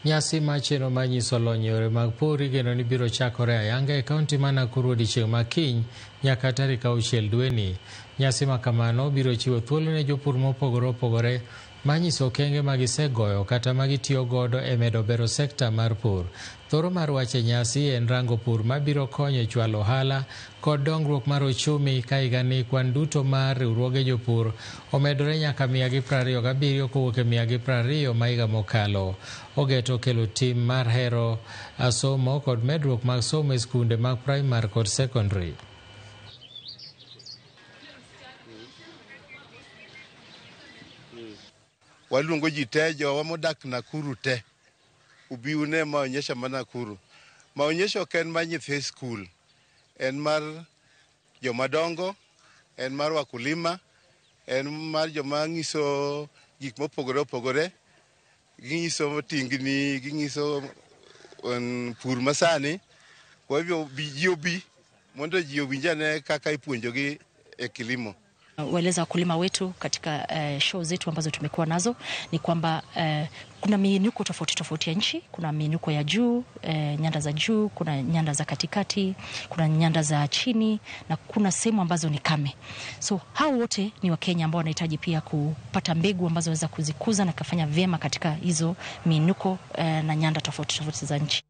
Nyasi macheno manyiso lony yore mag pur igeno ni biro chakore ayanga e kaunti ma Nakuru odiechieng' ma kiny nyaka tarik 6 dweni. Nyasi ma kamano biro chiwo thuolo ne jopur mopogore opogore manyiso okenge ma gisegoyo kata ma gitiyo godo e medo bero sekta mar pur. Thoro mar wache nyasi en rango pur mabiro konyo chwalo ohala kod dongruok mar ochumi ka higani kwan duto mar riwruoge jopur omedore nyaka 127 kowuok e 120 ma higa mokalo. Ogeto kelo tim mar hero somo kod medruok mag somo e skunde mag primar kod secondary. Waluongo ji te jowa modak Nakuru te ubiune maonyesho ma Nakuru. Maonyesho ok en mar nyithi skul, en mar jomadongo, en mar wakulima, en mar joma ng'iso gik mopogore opogore, ging'iso tingni, ging'iso pur masani. Kwa hivyo ji obi mondo ji owinjane kaka ipuonjogi e kilimo. Waeleza wakulima wetu katika show zetu ambazo tumekuwa nazo ni kwamba kuna miinuko tofauti ya nchi, kuna miinuko ya juu, nyanda za juu, kuna nyanda za katikati, kuna nyanda za chini na kuna sehemu ambazo ni kame. So hao wote ni Wakenya ambao wanahitaji pia kupata mbegu ambazo waweza kuzikuza na kufanya vyema katika hizo miinuko na nyanda tofauti za nchi.